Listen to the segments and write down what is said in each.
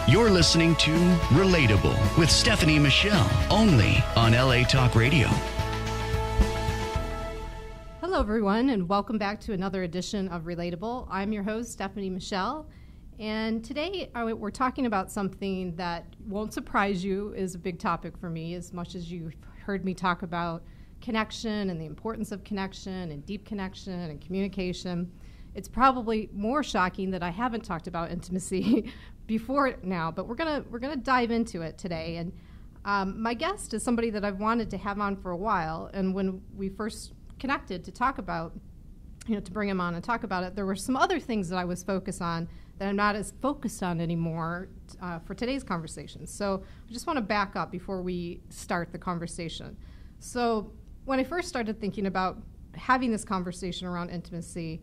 You're listening to Relatable with Stephanie Michelle, only on LA Talk Radio. Hello, everyone, and welcome back to another edition of Relatable. I'm your host, Stephanie Michelle, and today we're talking about something that won't surprise you is a big topic for me, as much as you've heard me talk about connection and the importance of connection and deep connection and communication. It's probably more shocking that I haven't talked about intimacy before now, but we're gonna dive into it today. And my guest is somebody that I've wanted to have on for a while. And when we first connected to talk about, to bring him on and talk about it, there were some other things that I was focused on that I'm not as focused on anymore for today's conversation. So I just want to back up before we start the conversation. So when I first started thinking about having this conversation around intimacy,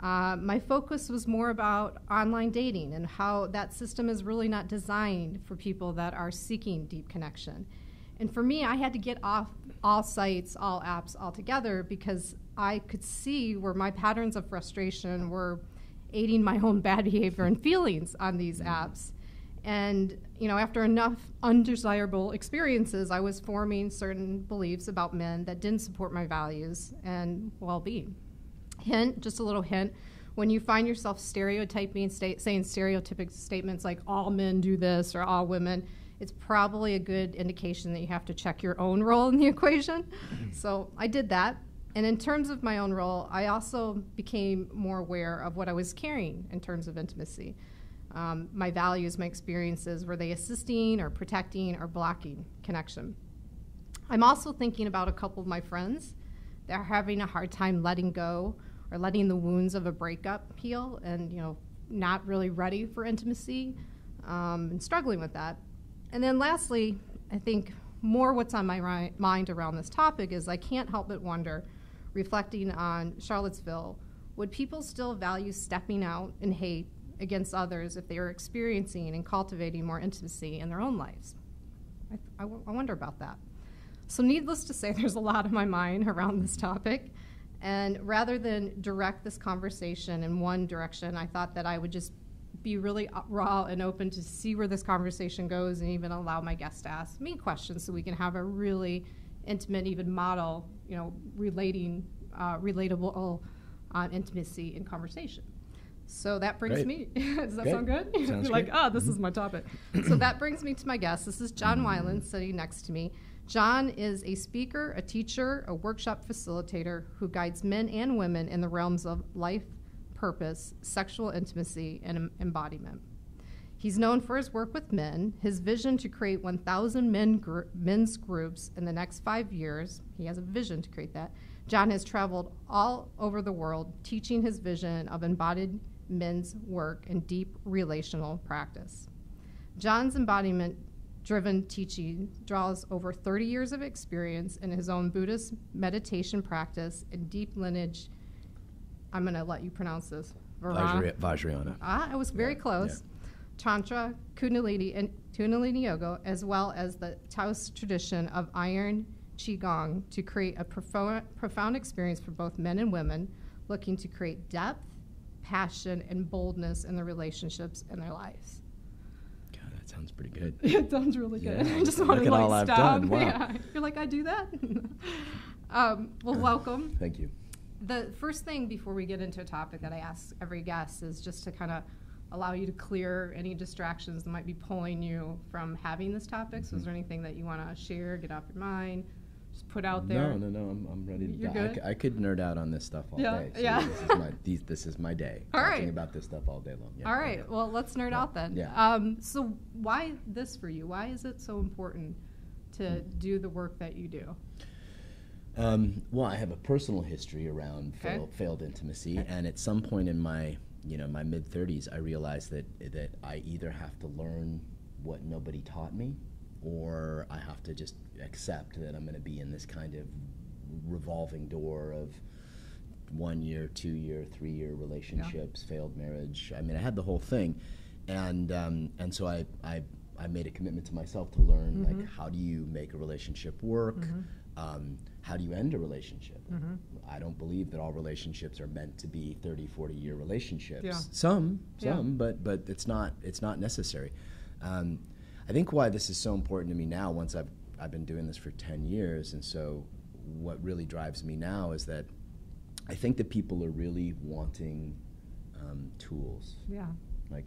my focus was more about online dating and how that system is really not designed for people that are seeking deep connection. And for me, I had to get off all sites, all apps altogether, because I could see where my patterns of frustration were aiding my own bad behavior and feelings on these apps. And after enough undesirable experiences, I was forming certain beliefs about men that didn't support my values and well-being. Just a little hint, when you find yourself stereotyping, saying stereotypic statements like all men do this or all women, it's probably a good indication that you have to check your own role in the equation. So I did that. And in terms of my own role, I also became more aware of what I was carrying in terms of intimacy. My values, my experiences, were they assisting or protecting or blocking connection? I'm also thinking about a couple of my friends that are having a hard time letting go or letting the wounds of a breakup heal and, not really ready for intimacy and struggling with that. And then lastly, I think more what's on my mind around this topic is I can't help but wonder, reflecting on Charlottesville, would people still value stepping out in hate against others if they are experiencing and cultivating more intimacy in their own lives? I wonder about that. So needless to say, there's a lot on my mind around this topic. And rather than direct this conversation in one direction, I thought that I would just be really raw and open to see where this conversation goes and even allow my guests to ask me questions so we can have a really intimate, even model, relatable intimacy in conversation. So that brings me, does that sound good? Sounds You're like, this is my topic. So that brings me to my guest. This is John Wineland sitting next to me. John is a speaker, a teacher, a workshop facilitator who guides men and women in the realms of life, purpose, sexual intimacy, and embodiment. He's known for his work with men, his vision to create 1,000 men's groups in the next 5 years. He has a vision to create that. John has traveled all over the world teaching his vision of embodied men's work and deep relational practice. John's embodiment-driven teaching draws over 30 years of experience in his own Buddhist meditation practice and deep lineage. I'm going to let you pronounce this. Vajrayana. I was very close. Yeah. Tantra, Kundalini, and Kundalini Yoga, as well as the Taoist tradition of Iron Qigong, to create a profound experience for both men and women looking to create depth, passion, and boldness in their relationships and their lives. God, that sounds pretty good. It sounds really good. Yeah. I just want to all stop. I've done. Wow. Yeah. You're like, I do that? Welcome. Thank you. The first thing before we get into a topic that I ask every guest is just to kind of allow you to clear any distractions that might be pulling you from having this topic. So is there anything that you want to share, get off your mind, just put out there? No, I'm ready to You're good? I could nerd out on this stuff all day. So yeah. This is my day. All talking right. about this stuff all day long. Yeah, all right. Well, let's nerd out then. Yeah. So why this for you? Why is it so important to do the work that you do? Well, I have a personal history around failed intimacy, and at some point in my my mid-30s, I realized that I either have to learn what nobody taught me, or I have to just accept that I'm going to be in this kind of revolving door of 1 year, 2 year, 3 year relationships, failed marriage. I mean, I had the whole thing, and so I made a commitment to myself to learn like how do you make a relationship work. How do you end a relationship? I don't believe that all relationships are meant to be 30, 40-year relationships. Some, but it's not necessary. I think why this is so important to me now, once I've been doing this for 10 years, and so what really drives me now is that I think that people are really wanting tools. Yeah. Like,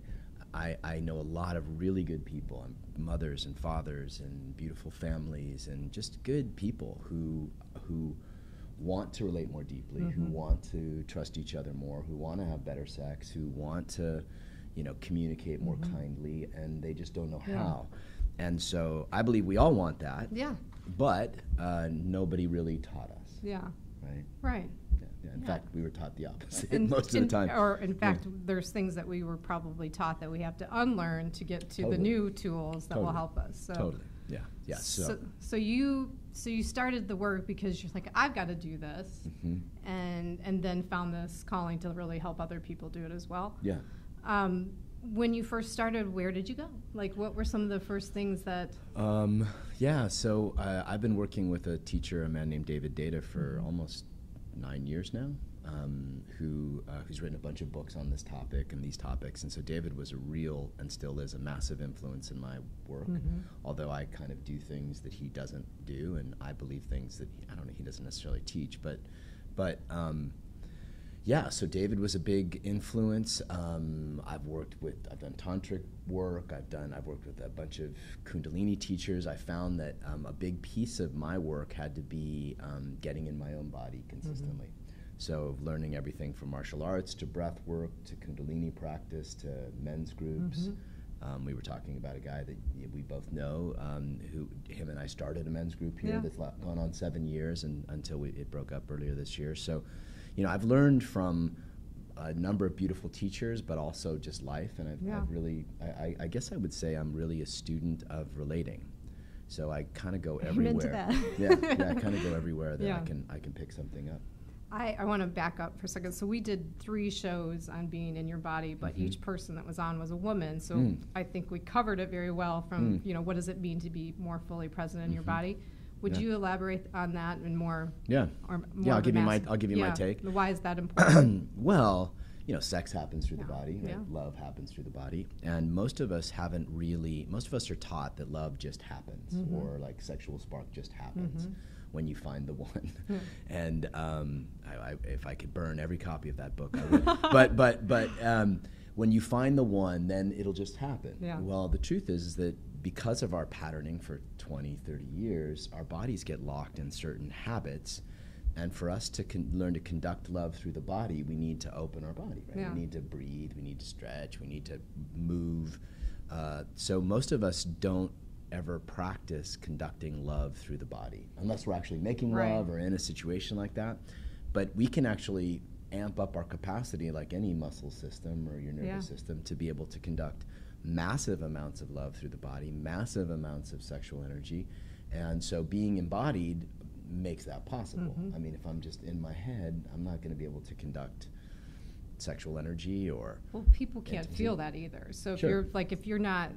I know a lot of really good people, mothers and fathers and beautiful families and just good people who want to relate more deeply, who want to trust each other more, who want to have better sex, who want to, communicate more kindly, and they just don't know how. And so I believe we all want that. Yeah. But nobody really taught us. Yeah. Right. Right. In fact, we were taught the opposite most of the time. Or in fact, there's things that we were probably taught that we have to unlearn to get to the new tools that will help us. So. Totally. Yeah. Yeah. So you started the work because you're like, I've got to do this, and then found this calling to really help other people do it as well. Yeah. When you first started, where did you go? Like, what were some of the first things that? So I've been working with a teacher, a man named David Data, for almost 9 years now, who's written a bunch of books on this topic and these topics. And so David was a real, and still is, a massive influence in my work, although I kind of do things that he doesn't do, and I believe things that he doesn't necessarily teach. But so David was a big influence. I've done tantric work. I've worked with a bunch of Kundalini teachers. I found that a big piece of my work had to be getting in my own body consistently. So learning everything from martial arts to breath work to Kundalini practice to men's groups. We were talking about a guy that we both know, him and I started a men's group here that's gone on 7 years until it broke up earlier this year. So, I've learned from a number of beautiful teachers, but also just life, and I've really, I guess I would say I'm really a student of relating. So I kind of go everywhere. Into that. I kind of go everywhere that I can pick something up. I want to back up for a second. So we did 3 shows on being in your body, but each person that was on was a woman. So I think we covered it very well from, what does it mean to be more fully present in your body? Would you elaborate on that and more? Yeah. Or more I'll give you my take. Why is that important? Well, sex happens through the body, right? Love happens through the body, and most of us are taught that love just happens, or like sexual spark just happens when you find the one. And if I could burn every copy of that book, I would. but when you find the one, then it'll just happen. Yeah. Well, the truth is that because of our patterning for 20, 30 years, our bodies get locked in certain habits. And for us to learn to conduct love through the body, we need to open our body, right? Yeah. We need to breathe, we need to stretch, we need to move. So most of us don't ever practice conducting love through the body, unless we're actually making love or in a situation like that. But we can actually amp up our capacity, like any muscle system or your nervous system, to be able to conduct massive amounts of love through the body, massive amounts of sexual energy. And so being embodied makes that possible. I mean, if I'm just in my head, I'm not going to be able to conduct sexual energy or... Well, people can't feel that either. So if you're not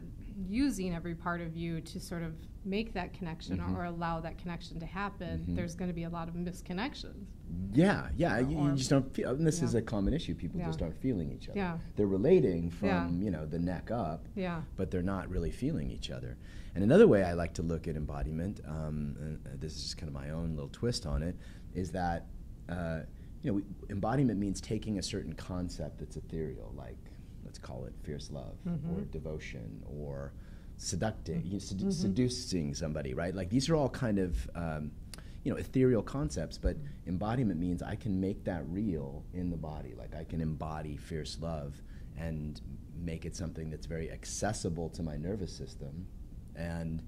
using every part of you to sort of make that connection or allow that connection to happen, there's going to be a lot of misconnections. You just don't feel, and this is a common issue, people just aren't feeling each other. Yeah. They're relating from, the neck up, but they're not really feeling each other. And another way I like to look at embodiment, and this is just kind of my own little twist on it, is that embodiment means taking a certain concept that's ethereal, like let's call it fierce love or devotion or seducing somebody, right? Like these are all kind of ethereal concepts, but embodiment means I can make that real in the body. Like I can embody fierce love and make it something that's very accessible to my nervous system. And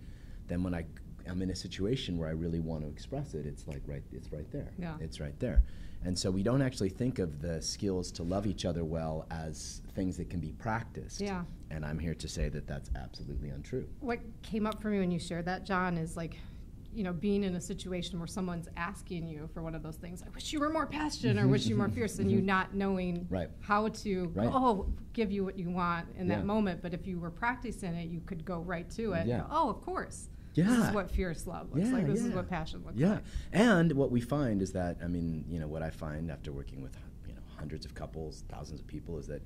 then when I I'm in a situation where I really want to express it, it's like it's right there. Yeah. It's right there. And so we don't actually think of the skills to love each other well as things that can be practiced. Yeah. And I'm here to say that that's absolutely untrue. What came up for me when you shared that, John, is like, you know, being in a situation where someone's asking you for one of those things, I wish you were more passionate or wish you were more fierce, and you not knowing how to give you what you want in that moment. But if you were practicing it, you could go right to it. Yeah. Of course. Yeah. This is what fierce love looks like. This is what passion looks like. And what we find is that, I mean, you know, what I find after working with, you know, hundreds of couples, thousands of people, is that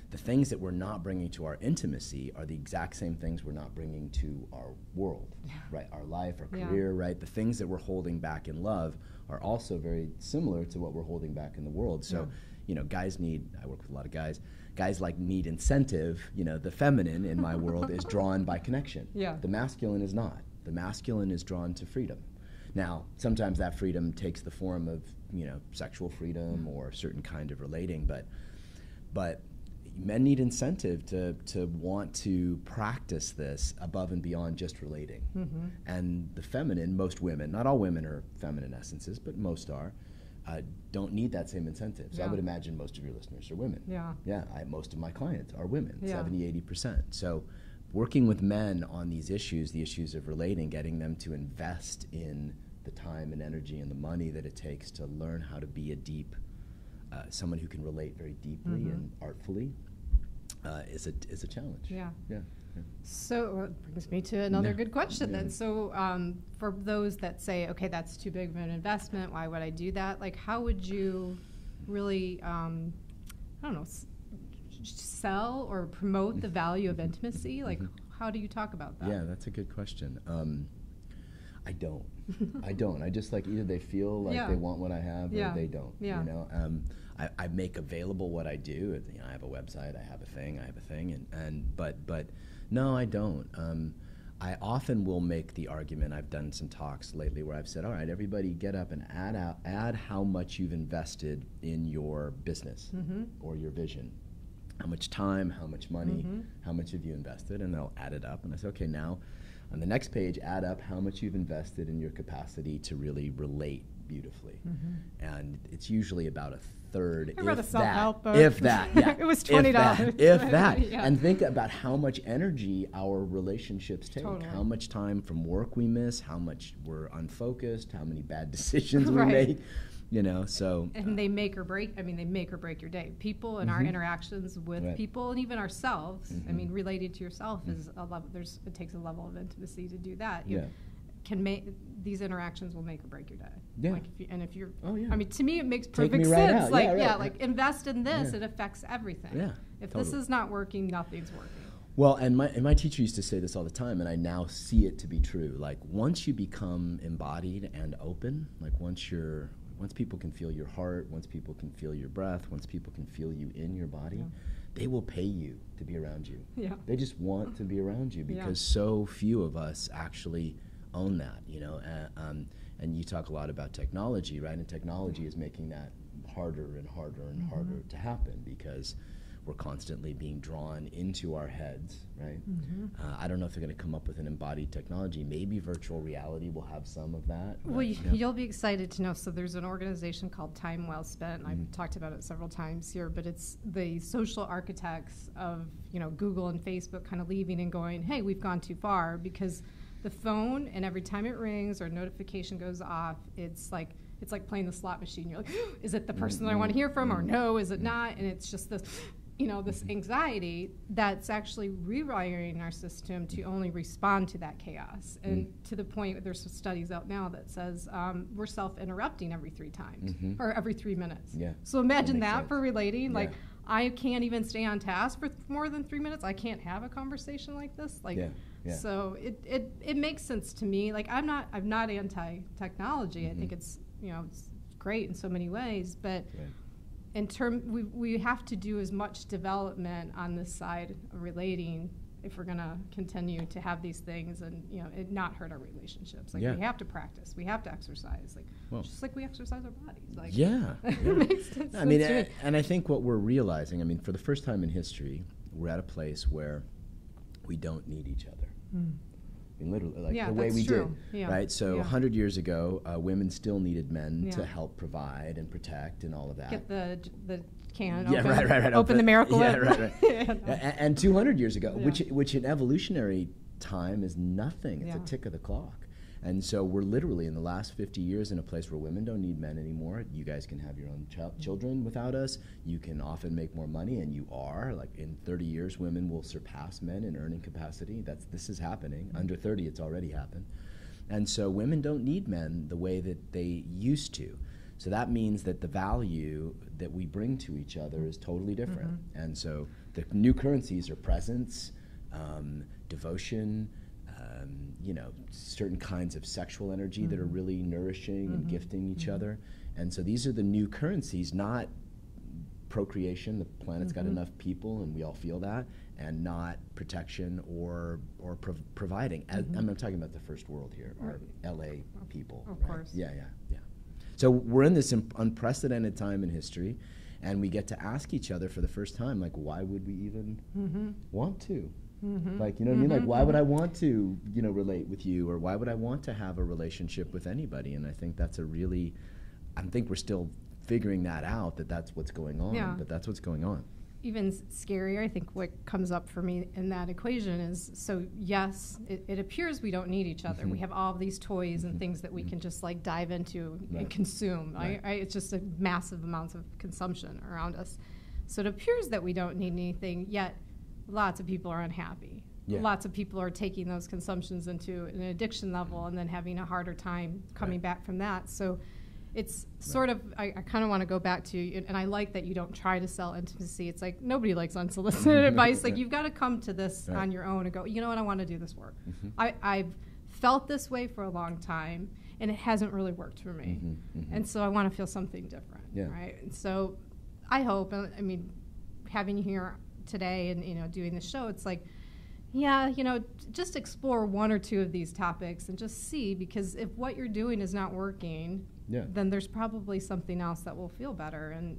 the things that we're not bringing to our intimacy are the exact same things we're not bringing to our world, right? Our life, our career, right? The things that we're holding back in love are also very similar to what we're holding back in the world. So, you know, guys need, I work with a lot of guys like need incentive. You know, the feminine in my world is drawn by connection. Yeah. The masculine is not. The masculine is drawn to freedom. Now, sometimes that freedom takes the form of, you know, sexual freedom or a certain kind of relating, but men need incentive to want to practice this above and beyond just relating. And the feminine, most women, not all women are feminine essences, but most are, don't need that same incentive. So I would imagine most of your listeners are women. Most of my clients are women, 70-80%. So working with men on these issues, the issues of relating, getting them to invest in the time and energy and the money that it takes to learn how to be a deep, someone who can relate very deeply and artfully, is a challenge. So it brings me to another good question then. So for those that say, okay, that's too big of an investment, why would I do that? Like, how would you really, I don't know, sell or promote the value of intimacy? Like, how do you talk about that? Yeah, that's a good question. I don't. I just, like, either they feel like they want what I have or they don't. You know, I make available what I do. You know, I have a website, I have a thing, but no, I don't. I often will make the argument. I've done some talks lately where I've said, all right, everybody get up and add how much you've invested in your business or your vision. How much time, how much money, how much have you invested? And they'll add it up. And I say, okay, now on the next page, add up how much you've invested in your capacity to really relate beautifully. And it's usually about a third, I read a self-help book. If that, yeah. It was $20. If that. And think about how much energy our relationships take, how much time from work we miss, how much we're unfocused, how many bad decisions we make. You know, so and they make or break. I mean, they make or break your day. People and our interactions with people, and even ourselves. I mean, related to yourself is a level. It takes a level of intimacy to do that. You can make these interactions will make or break your day. Like if you're, I mean, to me, it makes perfect sense. Like, like invest in this. It affects everything. If this is not working, nothing's working. Well, and my teacher used to say this all the time, and I now see it to be true. Like, once you become embodied and open, like once people can feel your heart, once people can feel your breath, once people can feel you in your body, they will pay you to be around you. They just want to be around you because so few of us actually own that, you know. And you talk a lot about technology, right? And technology is making that harder and harder and harder to happen because we're constantly being drawn into our heads, right? I don't know if they're going to come up with an embodied technology. Maybe virtual reality will have some of that. Well, you'll be excited to know. So there's an organization called Time Well Spent, and I've talked about it several times here, but it's the social architects of, you know, Google and Facebook kind of leaving and going, hey, we've gone too far, because the phone, and every time it rings or a notification goes off, it's like playing the slot machine. You're like, is it the person that I want to hear from, or no, is it not? And it's just this, you know, this anxiety that's actually rewiring our system to only respond to that chaos. And to the point, there's some studies out now that says we're self-interrupting every 3 times, or every 3 minutes. So imagine that for relating. Like, I can't even stay on task for more than 3 minutes. I can't have a conversation like this. Like, so it makes sense to me. Like, I'm not anti-technology. I think it's, you know, it's great in so many ways, but in we have to do as much development on this side of relating if we're going to continue to have these things and, you know, it not hurt our relationships. Like, we have to practice, we have to exercise, like, just like we exercise our bodies. Like, it makes sense. I mean, and I think what we're realizing, I mean, for the first time in history, we're at a place where we don't need each other. I mean, literally, like Yeah, the way that's we true. did, Yeah. right? So Yeah. 100 years ago, women still needed men Yeah. to help provide and protect and all of that. Get the can. Yeah, open, right. Open the miracle. Yeah, lid. right. Yeah, no. And 200 years ago, Yeah. which in evolutionary time is nothing. It's Yeah. a tick of the clock. And so we're literally in the last 50 years in a place where women don't need men anymore. You guys can have your own children without us. You can often make more money, and you are. Like in 30 years, women will surpass men in earning capacity. This is happening. Under 30, it's already happened. And so women don't need men the way that they used to. So that means that the value that we bring to each other is totally different. And so the new currencies are presence, devotion, certain kinds of sexual energy that are really nourishing and gifting each other. And so these are the new currencies, not procreation. The planet's got enough people, and we all feel that, and not protection or providing. I'm not talking about the first world here, our LA people. Of right? course. Yeah. So we're in this unprecedented time in history, and we get to ask each other for the first time, like, why would we even want to? Like, you know what I mean? Like, why would I want to, relate with you, or why would I want to have a relationship with anybody? And I think that's I think we're still figuring that out, that's what's going on, but that's what's going on. Even scarier, I think what comes up for me in that equation is, so yes, it appears we don't need each other. We have all of these toys and things that we can just like dive into and consume. Right. It's just a massive amounts of consumption around us. So it appears that we don't need anything, yet lots of people are unhappy. Yeah. Lots of people are taking those consumptions into an addiction level and then having a harder time coming back from that. So it's sort of, I kind of want to go back to, and I like that you don't try to sell intimacy. It's like, nobody likes unsolicited advice. Like, you've got to come to this on your own and go, you know what, I want to do this work. I've felt this way for a long time, and it hasn't really worked for me. And so I want to feel something different, right? And so I hope, I mean, having you here today and, doing the show, it's like, just explore one or two of these topics and just see, because if what you're doing is not working, then there's probably something else that will feel better and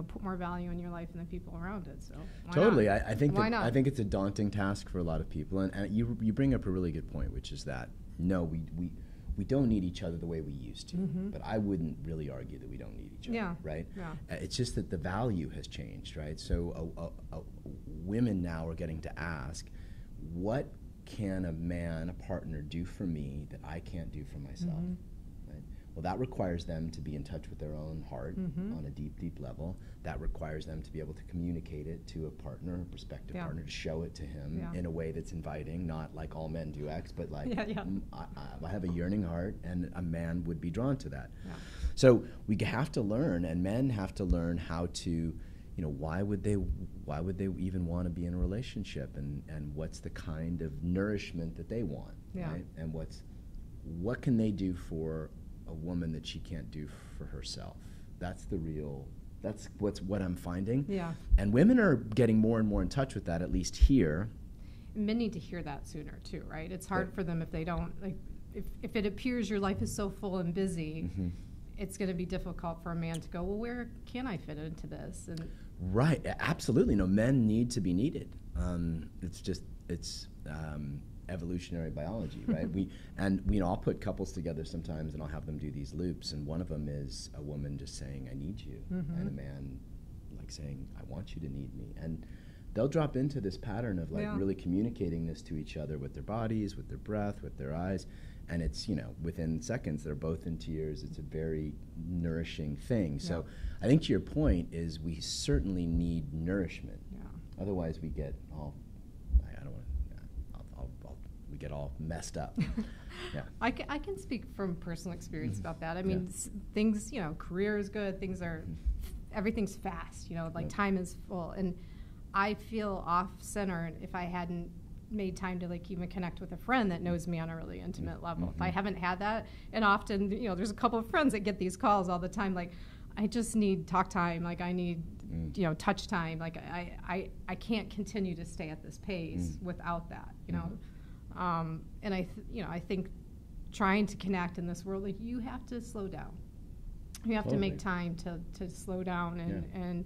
put more value in your life and the people around it. So totally, I think it's a daunting task for a lot of people, and you bring up a really good point, which is that no, we don't need each other the way we used to, but I wouldn't really argue that we don't need each other, right? Yeah. It's just that the value has changed, right? So women now are getting to ask, what can a partner do for me that I can't do for myself? Right? Well, that requires them to be in touch with their own heart on a deep, deep level. That requires them to be able to communicate it to a partner, a prospective partner, to show it to him in a way that's inviting, not like all men do X, but like I have a yearning heart, and a man would be drawn to that. Yeah. So we have to learn, and men have to learn how to, why would they even want to be in a relationship, and what's the kind of nourishment that they want, right? And what can they do for a woman that she can't do for herself? That's what I'm finding. Yeah. And women are getting more and more in touch with that, at least here. Men need to hear that sooner too, right? It's hard for them if they don't, like, if it appears your life is so full and busy, it's going to be difficult for a man to go, well, where can I fit into this? And right, absolutely. No, men need to be needed. It's evolutionary biology, right? I'll put couples together sometimes, and I'll have them do these loops, and one of them is a woman just saying, I need you, and a man like saying, I want you to need me. And they'll drop into this pattern of like really communicating this to each other with their bodies, with their breath, with their eyes, and it's, within seconds they're both in tears. It's a very nourishing thing. So I think to your point is we certainly need nourishment. Otherwise we get all, we get all messed up. I can speak from personal experience about that. I mean, things, career is good, everything's fast, like time is full, and I feel off center if I hadn't made time to like even connect with a friend that knows me on a really intimate level. If I haven't had that, and often, there's a couple of friends that get these calls all the time, like, I just need talk time, like I need touch time, like I can't continue to stay at this pace without that, and I think trying to connect in this world, like, you have to slow down. You have to make time to slow down and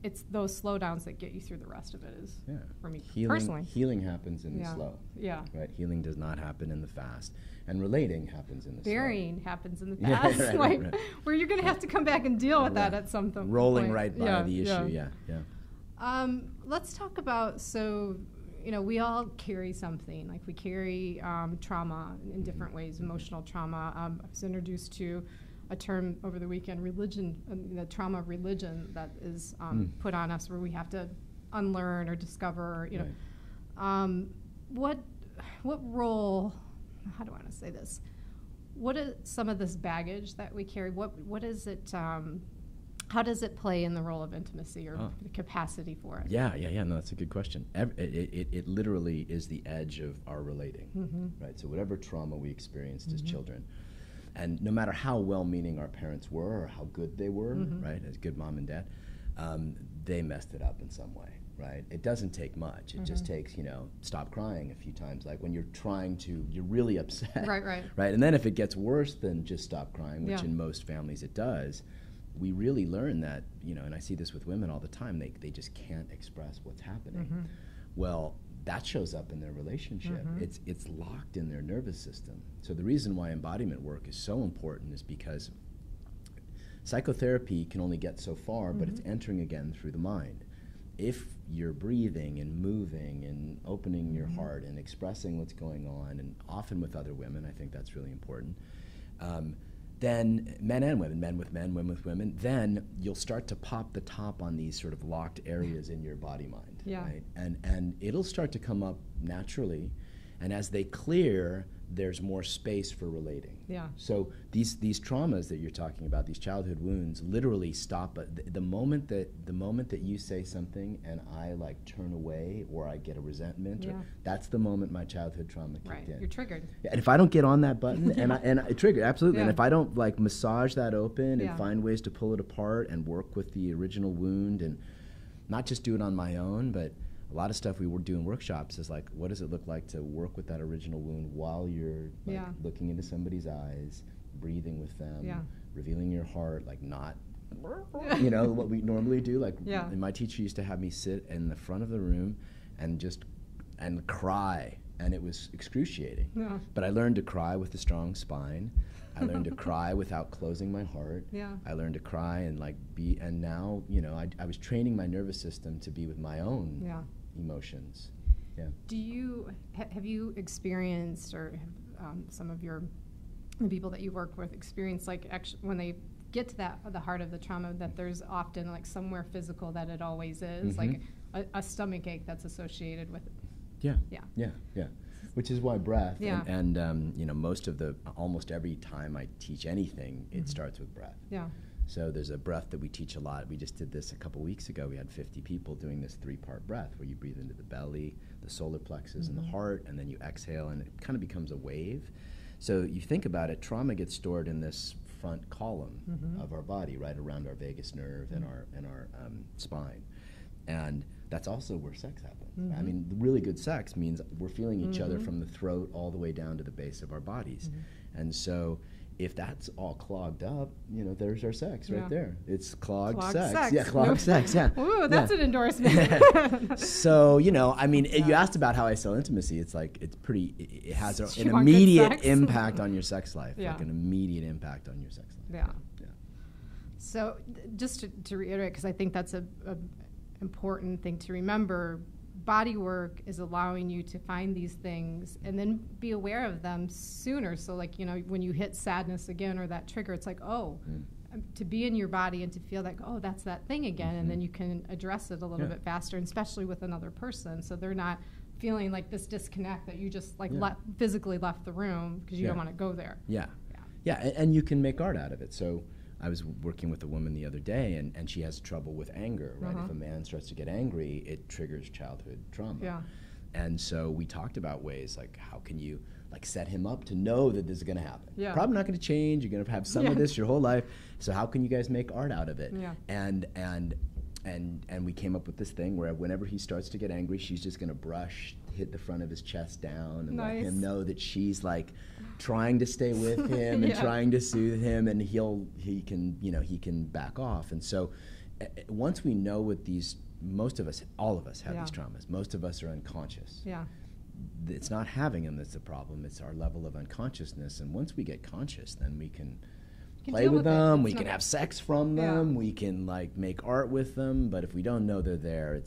it's those slowdowns that get you through the rest of it. Is for me personally. Healing happens in the slow. Yeah. Right. Healing does not happen in the fast, and relating happens in the Varying happens in the fast. Right. Where you're going to have to come back and deal with that at some point. Rolling right by the issue. Yeah. Let's talk about we all carry something. Like we carry trauma in different ways, emotional trauma. I was introduced to a term over the weekend, religion, the trauma of religion that is put on us, where we have to unlearn or discover. What role? How do I want to say this? What is some of this baggage that we carry? What is it? How does it play in the role of intimacy or the capacity for it? Yeah. No, that's a good question. It literally is the edge of our relating, right? So whatever trauma we experienced as children, and no matter how well-meaning our parents were or how good they were, right, as good mom and dad, they messed it up in some way, right? It doesn't take much. It just takes, stop crying a few times, like when you're really upset. Right. And then if it gets worse than just stop crying, which in most families it does, we really learn that, and I see this with women all the time, they just can't express what's happening. Well, that shows up in their relationship. It's locked in their nervous system. So the reason why embodiment work is so important is because psychotherapy can only get so far, but it's entering again through the mind. If you're breathing and moving and opening your heart and expressing what's going on, and often with other women, I think that's really important, then men and women, men with men, women with women, then you'll start to pop the top on these sort of locked areas in your body-mind, right? And it'll start to come up naturally, and as they clear, there's more space for relating. Yeah. So these traumas that you're talking about, these childhood wounds, literally stop at the moment that you say something and I like turn away or I get a resentment. That's the moment my childhood trauma kicked in. You're triggered. Yeah, and if I don't get on that button and I trigger absolutely, and if I don't like massage that open and find ways to pull it apart and work with the original wound and not just do it on my own, but a lot of stuff we were doing workshops is like, what does it look like to work with that original wound while you're looking into somebody's eyes, breathing with them, revealing your heart, like not, what we normally do. Like and my teacher used to have me sit in the front of the room and cry, and it was excruciating. Yeah. But I learned to cry with a strong spine. I learned to cry without closing my heart. I learned to cry and and now, I was training my nervous system to be with my own emotions. Yeah. Have you experienced, or have some of the people that you work with experienced, like actually when they get to the heart of the trauma, that there's often like somewhere physical that it always is, like a stomach ache that's associated with it? Yeah. Which is why breath, and almost every time I teach anything, it starts with breath. Yeah. So there's a breath that we teach a lot. We just did this a couple weeks ago. We had 50 people doing this 3-part breath where you breathe into the belly, the solar plexus, and the heart, and then you exhale, and it kind of becomes a wave. So you think about it, trauma gets stored in this front column of our body, right around our vagus nerve and our spine. And that's also where sex happens. I mean, really good sex means we're feeling each other from the throat all the way down to the base of our bodies. And so if that's all clogged up, there's our sex right there. It's clogged sex. Yeah, clogged sex, yeah. Ooh, that's an endorsement. So, you asked about how I sell intimacy. It's like, it has an immediate impact on your sex life. Like an immediate impact on your sex life. Yeah. So just to reiterate, because I think that's a important thing to remember, body work is allowing you to find these things and then be aware of them sooner. So like, when you hit sadness again or that trigger, it's like, to be in your body and to feel like, that's that thing again, and then you can address it a little bit faster, and especially with another person, so they're not feeling like this disconnect that you just physically left the room because you don't want to go there. And you can make art out of it. So I was working with a woman the other day, and she has trouble with anger, right? If a man starts to get angry, it triggers childhood trauma. Yeah. And so we talked about ways like, how can you set him up to know that this is going to happen? Yeah. Probably not going to change. You're going to have some of this your whole life. So how can you guys make art out of it? Yeah. And we came up with this thing where whenever he starts to get angry, she's just going to hit the front of his chest down and let him know that she's like trying to stay with him and trying to soothe him, and he can back off. And so once we know what these, most of us, all of us have these traumas. Most of us are unconscious. Yeah. It's not having them that's the problem. It's our level of unconsciousness. And once we get conscious, then we can play with them. We can have sex from them. We can like make art with them. But if we don't know they're there,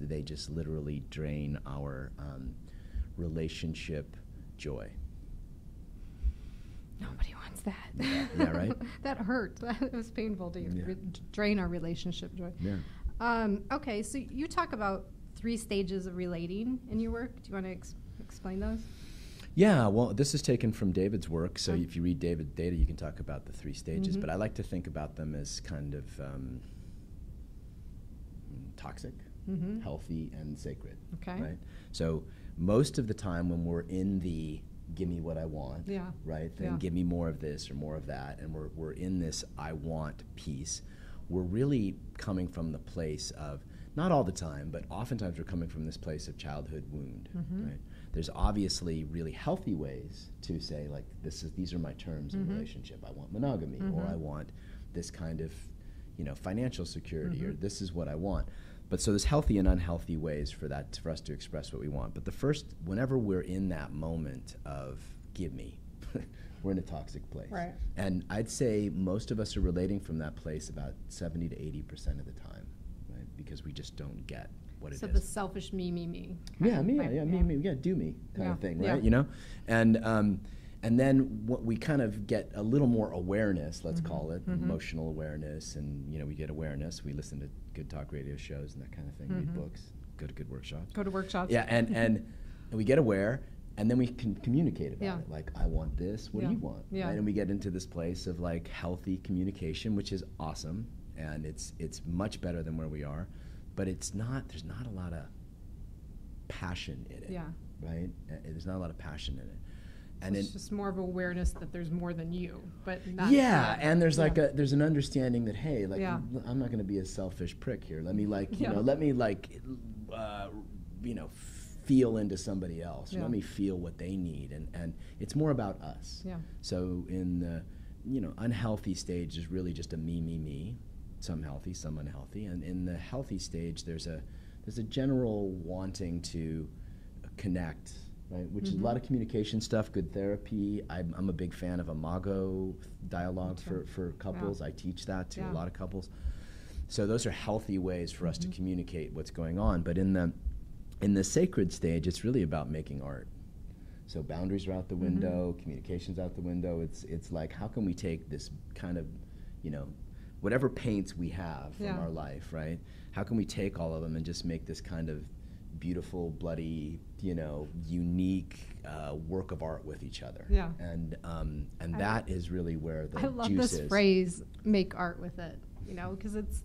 they just literally drain our relationship joy. Nobody wants that. Yeah, right? That hurt. That was painful to drain our relationship joy. Yeah. Okay, so you talk about 3 stages of relating in your work. Do you want to explain those? Yeah, well, this is taken from David's work, so if you read David's data, you can talk about the 3 stages, but I like to think about them as kind of toxic, healthy, and sacred. Okay. Right? So most of the time when we're in the give me what I want, right, then give me more of this or more of that, and we're in this I want piece, we're really coming from the place of, not all the time, but oftentimes we're coming from this place of childhood wound, right? There's obviously really healthy ways to say, like, these are my terms in relationship. I want monogamy, or I want this kind of, financial security, or this is what I want. But so there's healthy and unhealthy ways for us to express what we want. But whenever we're in that moment of give me, we're in a toxic place. Right. And I'd say most of us are relating from that place about 70 to 80% of the time, right? Because we just don't get what it is. So the selfish me. Yeah, me, do me kind of thing, right? And then we kind of get a little more awareness, let's call it, emotional awareness, and we get awareness. We listen to good talk radio shows and that kind of thing, read books, go to good workshops. Go to workshops. Yeah, and we get aware, and then we can communicate about it. Like, I want this, what do you want? Yeah. Right? And we get into this place of like healthy communication, which is awesome, and it's much better than where we are, but there's not a lot of passion in it. Yeah. Right? There's not a lot of passion in it. And it's just more of awareness that there's more than you, but not. Yeah, and there's like there's an understanding that, hey, like I'm not going to be a selfish prick here. Let me feel into somebody else. Let me feel what they need, and it's more about us. Yeah. So in the unhealthy stage is really just a me. Some healthy, some unhealthy, and in the healthy stage there's a general wanting to connect. Right, which is a lot of communication stuff, good therapy. I'm a big fan of imago dialogue for couples. I teach that to a lot of couples. So those are healthy ways for us to communicate what's going on. But in the sacred stage, it's really about making art. So boundaries are out the window, communication's out the window. It's like, how can we take this kind of, whatever paints we have from our life, right? How can we take all of them and just make this kind of beautiful, bloody, unique work of art with each other. Yeah. And that is really where the juice is. I love this phrase, make art with it, because it's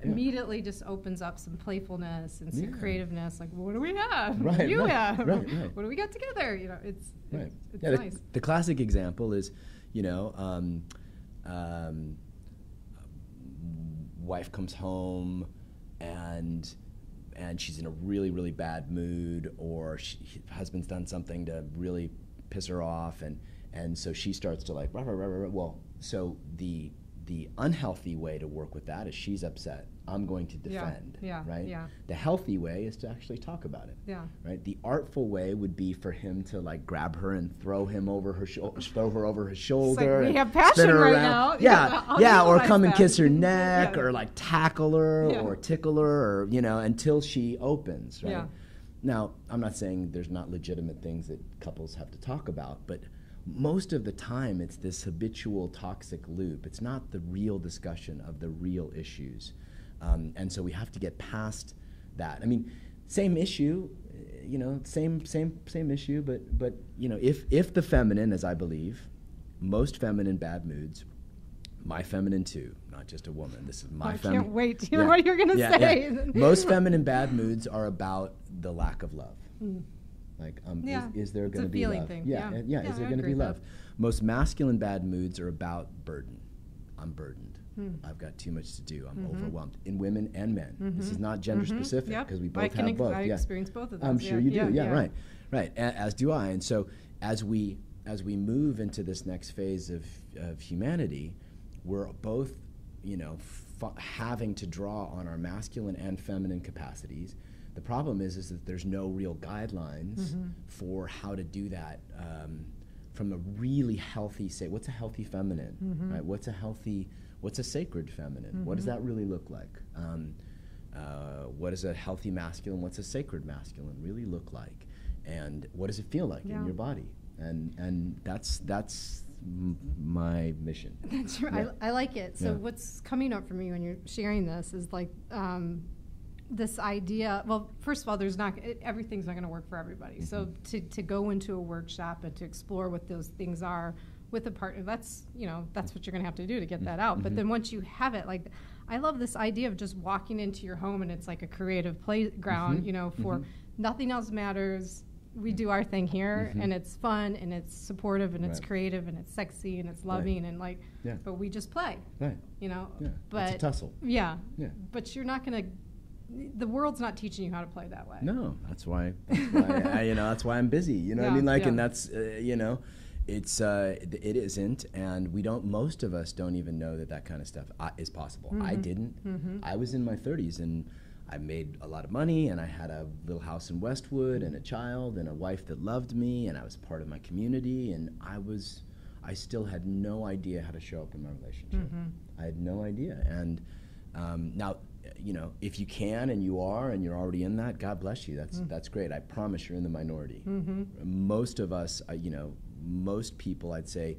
immediately just opens up some playfulness and some creativeness. Like, what do we have? What do you have? Right. What do we got together? It's nice. The classic example is, wife comes home and she's in a really, really bad mood, or husband's done something to really piss her off, and so she starts to like, rah, rah, rah, rah. Well, so the unhealthy way to work with that is she's upset. I'm going to defend, right? Yeah. The healthy way is to actually talk about it, right? The artful way would be for him to like grab her and throw her over her shoulder. It's like, we have passion right now. Yeah, or come and kiss her neck, or like tackle her, or tickle her, or until she opens, right? Yeah. Now, I'm not saying there's not legitimate things that couples have to talk about, but most of the time it's this habitual toxic loop. It's not the real discussion of the real issues. And so we have to get past that. I mean, same issue, same issue, but if the feminine, as I believe, most feminine bad moods, my feminine too, not just a woman. This is my feminine. I can't wait to hear what you're going to say. Yeah. Most feminine bad moods are about the lack of love. Like, is there going to be love? Thing. Is there going to be love? Most masculine bad moods are about burden. I'm burdened. I've got too much to do. I'm overwhelmed. In women and men. This is not gender specific, because we both have both. I experience both of those. I'm sure you do. Yeah, right. As do I. And so as we move into this next phase of humanity, we're both, having to draw on our masculine and feminine capacities. The problem is that there's no real guidelines for how to do that from a really healthy, say, what's a healthy feminine, right? What's a sacred feminine? What does that really look like? What is a healthy masculine? What's a sacred masculine really look like? And what does it feel like in your body? And that's my mission. That's right. I like it. So what's coming up for me when you're sharing this is like this idea. Well, first of all, everything's not going to work for everybody. So to go into a workshop and to explore what those things are with a partner, that's what you're going to have to do to get that out. But then once you have it, like, I love this idea of just walking into your home and it's like a creative playground, for nothing else matters. We do our thing here, and it's fun, and it's supportive, and it's creative, and it's sexy, and it's loving, and like, but we just play, right? But it's a tussle. But you're not gonna. The world's not teaching you how to play that way. No, that's why that's why I'm busy. You know what I mean? Like, and that's it's it isn't, and we don't. Most of us don't even know that kind of stuff is possible. I didn't. I was in my 30s and I made a lot of money, and I had a little house in Westwood, and a child, and a wife that loved me, and I was part of my community, and I still had no idea how to show up in my relationship. I had no idea, and now, if you can and you are, and you're already in that, God bless you. That's great. I promise you're in the minority. Most of us, most people, I'd say,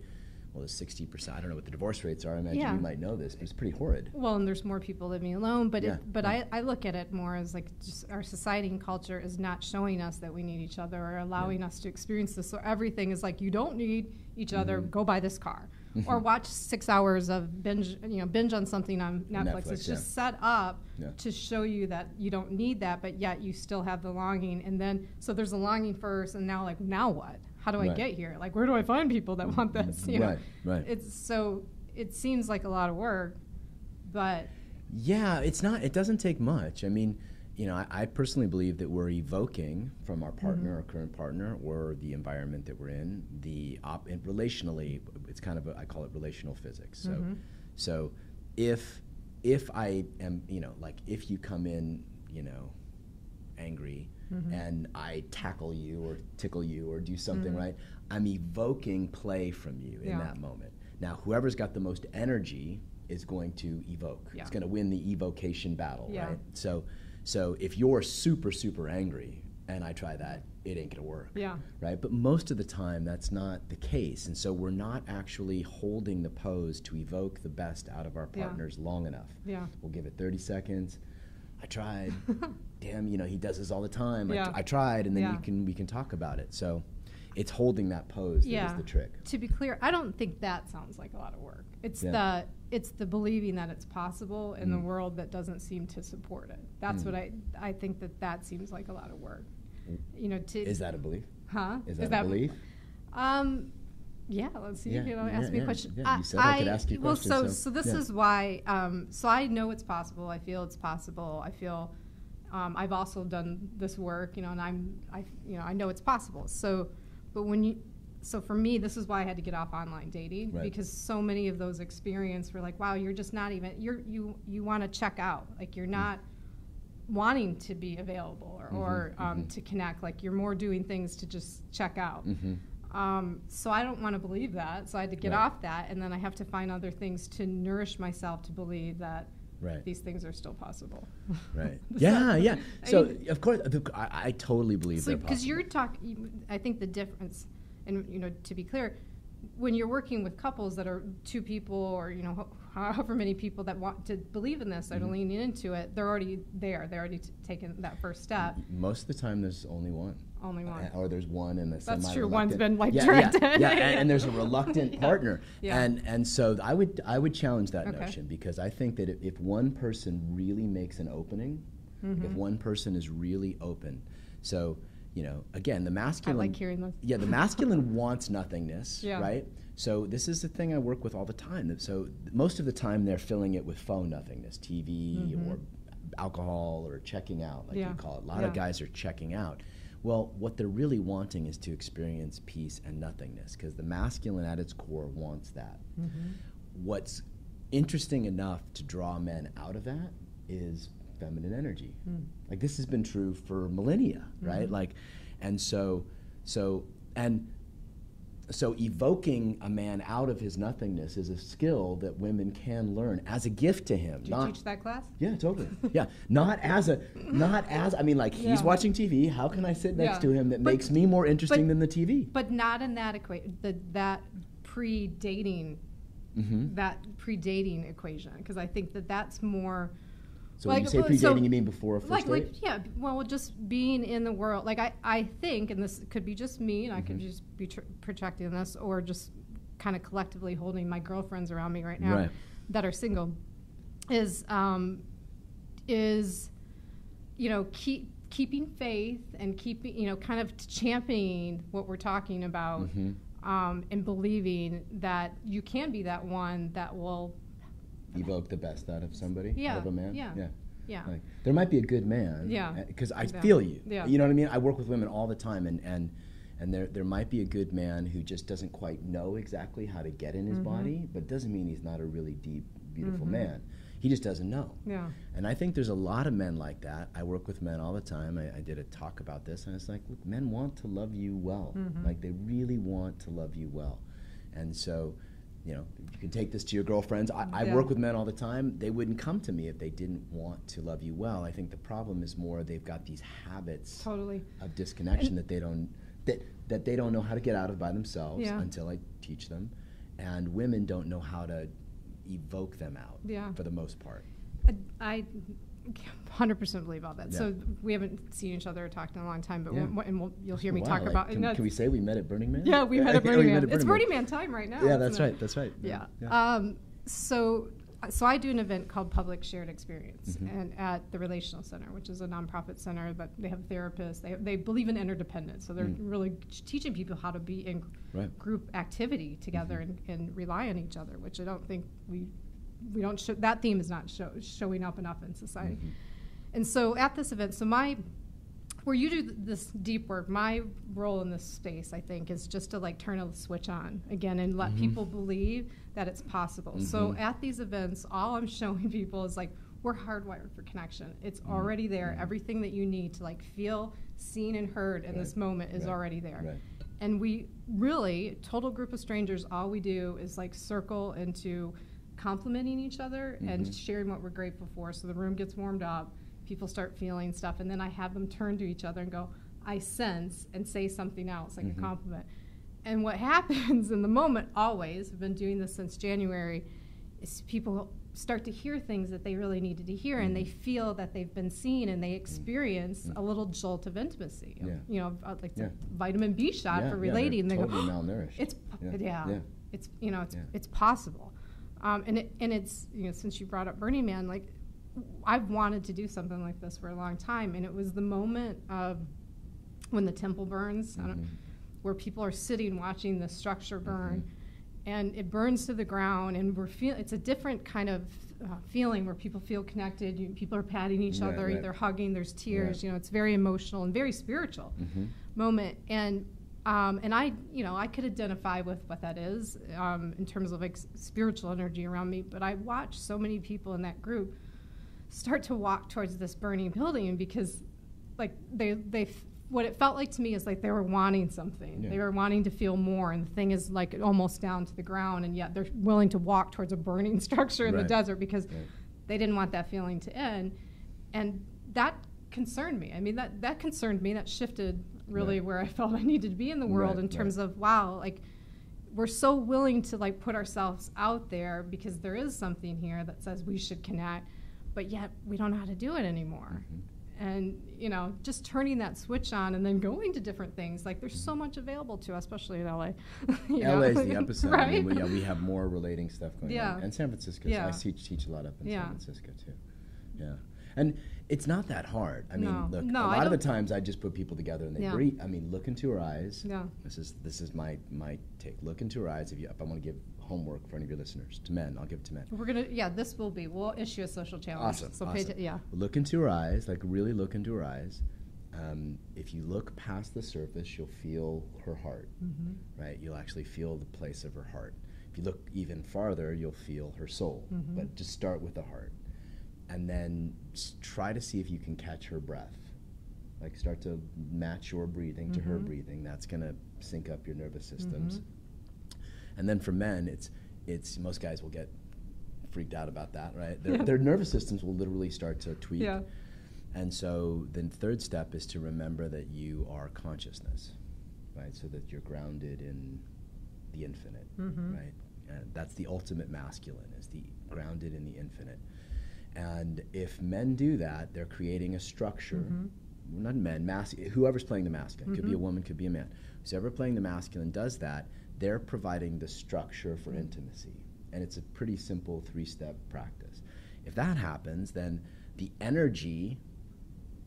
well, the 60%. I don't know what the divorce rates are. I imagine you might know this, but it's pretty horrid. Well, and there's more people living alone. But I look at it more as like just our society and culture is not showing us that we need each other or allowing us to experience this. So everything is like, you don't need each other. Go buy this car, or watch 6 hours of binge on something on Netflix. It's just set up to show you that you don't need that, but yet you still have the longing. And then so there's a longing first, and now what? How do I get here? Like, where do I find people that want this? Right. It seems like a lot of work, but it's not. It doesn't take much. I mean, I personally believe that we're evoking from our partner, our current partner, or the environment that we're in, and relationally, it's kind of I call it relational physics. So if I am, like if you come in, angry, and I tackle you or tickle you or do something right, I'm evoking play from you in that moment. Now, whoever's got the most energy is going to evoke. It's going to win the evocation battle, right? So if you're super, super angry and I try that, it ain't going to work, right? But most of the time, that's not the case. And so we're not actually holding the pose to evoke the best out of our partners long enough. We'll give it 30 seconds. I tried. Damn, he does this all the time. I tried, and then we can talk about it. So it's holding that pose that is the trick. To be clear, I don't think that sounds like a lot of work. It's the believing that it's possible in the world that doesn't seem to support it. That's what I think that seems like a lot of work. Is that a belief? Huh? Is that a belief? Yeah, let's see. Ask me a question. You said I could ask you questions. Well, so this is why. So I know it's possible. I feel it's possible. I feel I've also done this work, and I know it's possible. So, but so for me, this is why I had to get off online dating because so many of those experiences were like, wow, you're just not even. You want to check out, like you're not wanting to be available or to connect. Like you're more doing things to just check out. So I don't want to believe that. So I had to get off that, and then I have to find other things to nourish myself to believe that these things are still possible. Right. Yeah. So of course, I totally believe they're possible. Because you're talking, I think the difference, and to be clear, when you're working with couples that are two people or however many people that want to believe in this, that are leaning into it, they're already there. They're already taken that first step. Most of the time, there's only one. Only one. Or there's one and that's true. One's been like and there's a reluctant partner. And so I would challenge that notion because I think that if one person really makes an opening, if one person is really open, so again, the masculine. I like hearing this. Yeah, the masculine wants nothingness, right? So this is the thing I work with all the time. So most of the time they're filling it with phone nothingness, TV or alcohol or checking out, like you call it. A lot of guys are checking out. Well, what they're really wanting is to experience peace and nothingness because the masculine at its core wants that. What's interesting enough to draw men out of that is feminine energy. Like this has been true for millennia, right? Like, and so evoking a man out of his nothingness is a skill that women can learn as a gift to him. Do you teach that class? Yeah, totally. Yeah, I mean, like he's watching TV. How can I sit next to him that makes me more interesting than the TV? But not in that equation. That predating, that predating equation, because I think that's more. So when you say predating, you mean before a first date? Yeah, well, just being in the world. Like, I think, and this could be just me, and I could just be projecting this, or just kind of collectively holding my girlfriends around me right now that are single, is keeping faith and keeping, kind of championing what we're talking about, and believing that you can be that one that will evoke the best out of somebody, out of a man. Yeah. Like, there might be a good man. Because I feel you. You know what I mean? I work with women all the time, and there might be a good man who just doesn't quite know exactly how to get in his body, but doesn't mean he's not a really deep, beautiful man. He just doesn't know. And I think there's a lot of men like that. I work with men all the time. I did a talk about this, and it's like, look, men want to love you well. Like, they really want to love you well. And so, you can take this to your girlfriends. I work with men all the time. They wouldn't come to me if they didn't want to love you well. I think the problem is more they've got these habits of disconnection that they don't know how to get out of by themselves until I teach them. And women don't know how to evoke them out for the most part. I 100% believe all that. So we haven't seen each other or talked in a long time, but you'll hear me talk about. Can we say we met at Burning Man? Yeah, we met at Burning Man. It's Burning Man time right now. Yeah, that's right. That's right. Yeah. So I do an event called Public Shared Experience, and at the Relational Center, which is a nonprofit center, but they have therapists. They believe in interdependence, so they're really teaching people how to be in group activity together and rely on each other, which I don't think we don't show. That theme is not showing up enough in society. And so at this event, where you do this deep work, my role in this space, I think, is just to turn a switch on again and let people believe that it's possible. So at these events, all I'm showing people is we're hardwired for connection. It's already there. Everything that you need to feel seen and heard in this moment is already there. And we really, total group of strangers, all we do is circle into complimenting each other and sharing what we're grateful for. So the room gets warmed up, people start feeling stuff, and then I have them turn to each other and go, I sense, and say something else, like a compliment. And what happens in the moment, always, I've been doing this since January, is people start to hear things that they really needed to hear, and they feel that they've been seen, and they experience a little jolt of intimacy. The vitamin B shot for relating. They're and they totally go, malnourished. It's possible. And it's since you brought up Burning Man, I've wanted to do something like this for a long time, and it was the moment of when the temple burns, where people are sitting watching the structure burn, and it burns to the ground, and it's a different kind of feeling where people feel connected. People are patting each other, they're hugging, there's tears. It's very emotional and very spiritual moment, and I could identify with what that is in terms of spiritual energy around me, but I watched so many people in that group start to walk towards this burning building, and because they what it felt like to me is they were wanting something. They were wanting to feel more, and the thing is almost down to the ground, and yet they're willing to walk towards a burning structure in the desert because they didn't want that feeling to end. And that concerned me. I mean, that concerned me. That shifted really where I felt I needed to be in the world in terms of, wow, we're so willing to put ourselves out there because there is something here that says we should connect, but yet we don't know how to do it anymore. And just turning that switch on and then going to different things, there's so much available to us, especially in LA. LA is the epicenter. Right? I mean, we have more relating stuff going on, and San Francisco. I teach a lot up in San Francisco too. Yeah. And it's not that hard. I mean, look, a lot of the times I just put people together and they breathe. I mean, look into her eyes. This is my take. Look into her eyes. If I want to give homework for any of your listeners to men, I'll give it to men. We'll issue a social challenge. Awesome. So look into her eyes, really look into her eyes. If you look past the surface, you'll feel her heart, right? You'll actually feel the place of her heart. if you look even farther, you'll feel her soul. But just start with the heart. And then try to see if you can catch her breath. Like start to match your breathing to her breathing. That's going to sync up your nervous systems. And then for men, it's most guys will get freaked out about that, right? Their nervous systems will literally start to tweak. Yeah. And so then third step is to remember that you are consciousness, right? So that you're grounded in the infinite, right? And that's the ultimate masculine, is the grounded in the infinite. And if men do that, they're creating a structure. Not men, whoever's playing the masculine, could be a woman, could be a man. Whoever playing the masculine does that, they're providing the structure for intimacy. And it's a pretty simple 3-step practice. If that happens, then the energy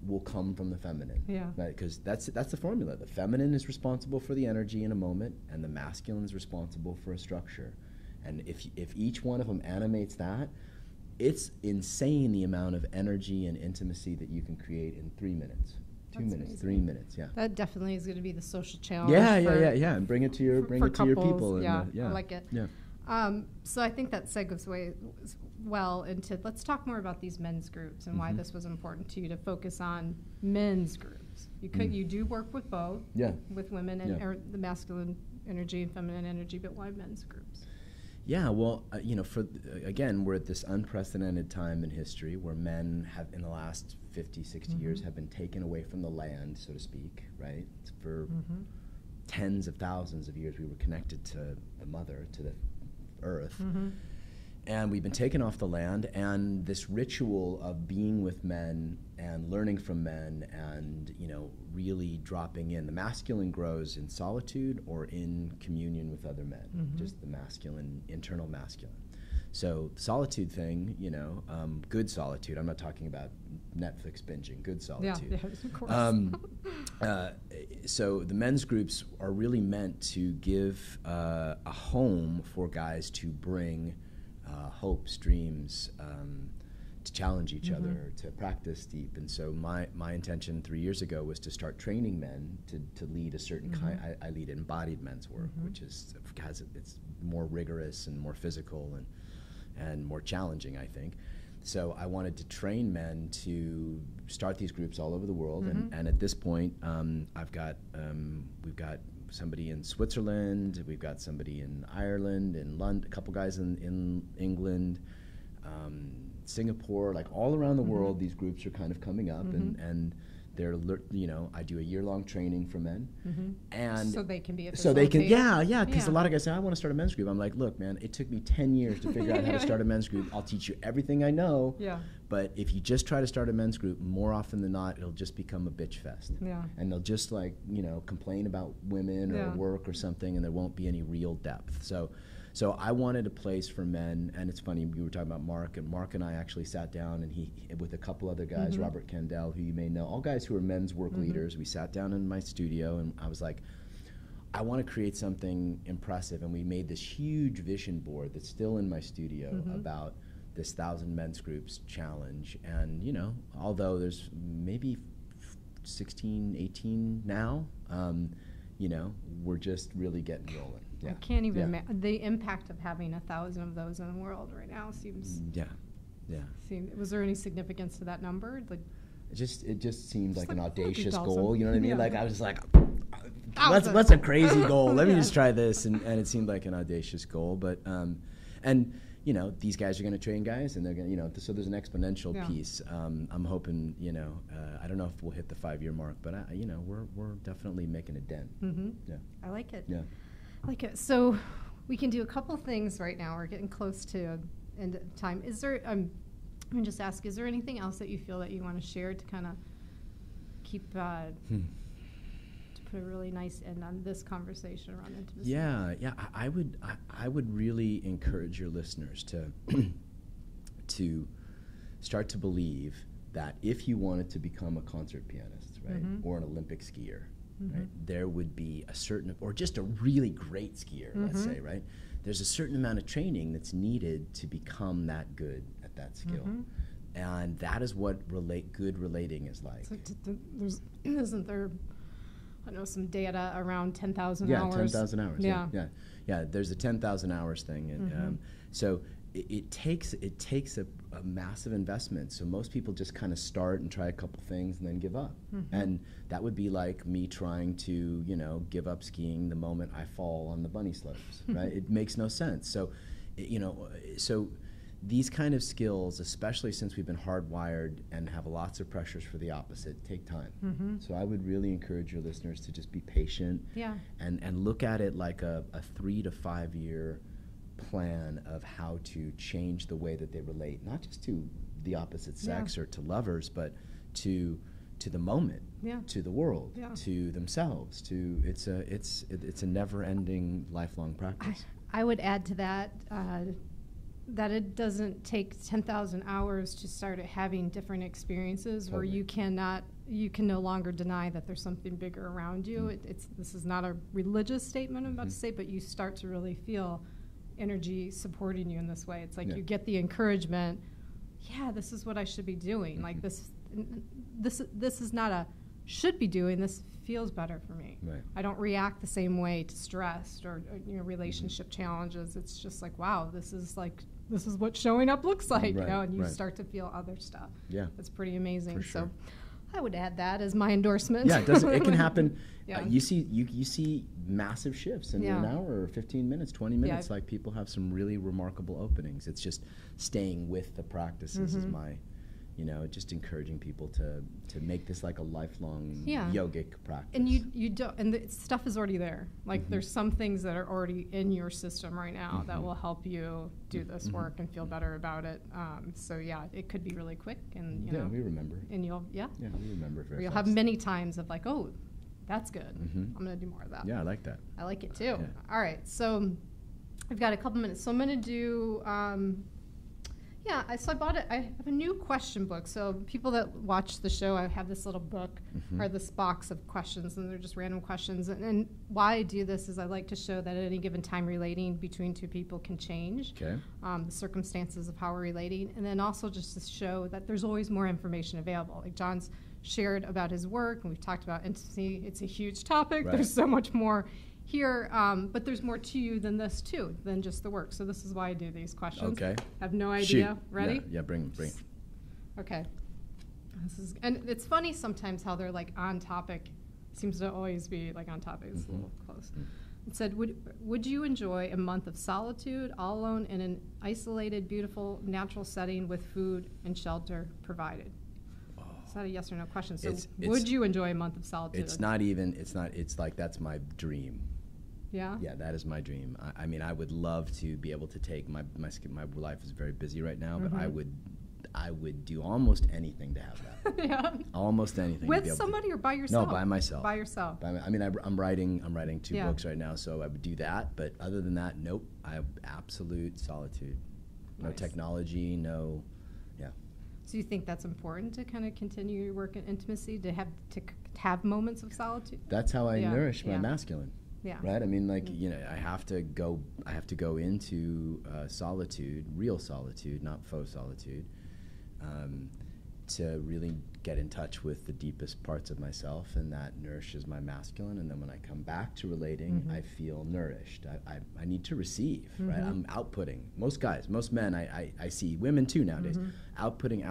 will come from the feminine. Right? Because that's the formula. The feminine is responsible for the energy in a moment, and the masculine is responsible for a structure. And if each one of them animates that, it's insane the amount of energy and intimacy that you can create in 3 minutes. 2 minutes, amazing. 3 minutes, yeah. That definitely is going to be the social challenge. Yeah, and bring it to your people. Yeah, I like it. Yeah. So I think that segues well into, let's talk more about these men's groups and why this was important to you to focus on men's groups. You do work with both, with women and the masculine energy and feminine energy, but why men's groups? Yeah, well, again, we're at this unprecedented time in history where men have, in the last 50, 60 years, have been taken away from the land, so to speak, right? For tens of thousands of years, we were connected to the mother, to the earth. And we've been taken off the land, and this ritual of being with men and learning from men and, really dropping in. The masculine grows in solitude or in communion with other men, just the masculine, internal masculine. So solitude thing, good solitude. I'm not talking about Netflix binging, good solitude. Yeah, of course. So the men's groups are really meant to give a home for guys to bring hopes, dreams, to challenge each other, to practice deep. And so my intention 3 years ago was to start training men to lead a certain kind. I lead embodied men's work, which it's more rigorous and more physical and more challenging, I think. So I wanted to train men to start these groups all over the world. And at this point, we've got somebody in Switzerland, we've got somebody in Ireland, in London, a couple guys in England, Singapore, like all around the world. These groups are kind of coming up, and they're, I do a year-long training for men, and so they can be a so they can, because a lot of guys say, I want to start a men's group. I'm like, look, man, it took me 10 years to figure out how to start a men's group. I'll teach you everything I know, but if you just try to start a men's group, more often than not, it'll just become a bitch fest, and they'll just complain about women or work or something, and there won't be any real depth. So I wanted a place for men, and it's funny, we were talking about Mark, and Mark and I actually sat down, and he with a couple other guys, Robert Kendall, who you may know, all guys who are men's work leaders. We sat down in my studio, and I was like, I want to create something impressive, and we made this huge vision board that's still in my studio about this 1,000 men's groups challenge. And, although there's maybe 16, 18 now, we're just really getting rolling. I can't even the impact of having 1,000 of those in the world right now seems. Was there any significance to that number? Like, it just seemed like an audacious goal. You know what I mean? Like I was just like, Thousand. what's a crazy goal? Let me just try this, and it seemed like an audacious goal. But these guys are going to train guys, and they're going to, so there's an exponential piece. I'm hoping, I don't know if we'll hit the 5-year mark, but we're definitely making a dent. Yeah, I like it. Yeah. I like it. So we can do a couple things right now. We're getting close to end of time. Is there, I'm going to just ask, is there anything else that you feel that you want to share to kind of keep, to put a really nice end on this conversation around intimacy? Yeah. I would really encourage your listeners to start to believe that if you wanted to become a concert pianist, right, or an Olympic skier, right, there would be a certain, or just a really great skier, let's say, right? There's a certain amount of training that's needed to become that good at that skill. And that is what good relating is like. Isn't there I know some data around 10,000 yeah, hours. 10,000 hours. Yeah. There's a 10,000 hours thing, and so it takes a massive investment. So most people just kind of start and try a couple things and then give up. And that would be like me trying to, give up skiing the moment I fall on the bunny slopes, right? It makes no sense. So, so these kind of skills, especially since we've been hardwired and have lots of pressures for the opposite, take time. So I would really encourage your listeners to just be patient and look at it like a 3 to 5 year plan of how to change the way that they relate, not just to the opposite sex or to lovers, but to the moment, to the world, to themselves. It's a never-ending, lifelong practice. I would add to that that it doesn't take 10,000 hours to start having different experiences where you can no longer deny that there's something bigger around you. This is not a religious statement I'm about to say, but you start to really feel energy supporting you in this way. It's like you get the encouragement, this is what I should be doing. Like this is not a should be doing, this feels better for me. Right. I don't react the same way to stress or relationship challenges. It's just like, wow, this is what showing up looks like, and you start to feel other stuff. Yeah. It's pretty amazing. For sure. So I would add that as my endorsement. Yeah, it can happen. You see massive shifts in an hour or 15 minutes, 20 minutes. Like people have some really remarkable openings. It's just staying with the practices is my, just encouraging people to make this like a lifelong yogic practice. And you don't, and the stuff is already there. Like there's some things that are already in your system right now that will help you do this work and feel better about it. So it could be really quick, and we remember. And you'll we remember very you'll fast. have many times of like, oh, that's good. I'm gonna do more of that. Yeah, I like that. I like it too. All right, so I've got a couple minutes, so I'm gonna do. So I bought it. I have a new question book. So people that watch the show, I have this little book or this box of questions, and they're just random questions. And why I do this is I like to show that at any given time relating between two people can change. Okay. The circumstances of how we're relating, and then also just to show that there's always more information available. Like John's shared about his work, and we've talked about intimacy. It's a huge topic. Right. There's so much more here, but there's more to you than this too, than just the work. So this is why I do these questions. Okay. I have no idea. Shoot. Ready? Yeah, bring. Okay. And it's funny sometimes how they're like on topic. Seems to always be like on topic. It's a little close. It said, would you enjoy a month of solitude, all alone in an isolated, beautiful, natural setting with food and shelter provided? It's not a yes or no question. So would you enjoy a month of solitude? It's like that's my dream. Yeah? Yeah, that is my dream. I mean, I would love to be able to take my life is very busy right now, but I would do almost anything to have that. Yeah. Almost anything. With somebody or by yourself? No, by myself. By yourself. I'm writing 2 books right now, so I would do that. But other than that, nope. I have absolute solitude. No technology, no. Yeah. So you think that's important to kind of continue your work in intimacy, to have moments of solitude? That's how I nourish my masculine. Yeah. Right. I mean, like I have to go into solitude, real solitude, not faux solitude, to really get in touch with the deepest parts of myself, and that nourishes my masculine. And then when I come back to relating, I feel nourished. I need to receive. Right. I'm outputting. Most men, I see women too nowadays, outputting.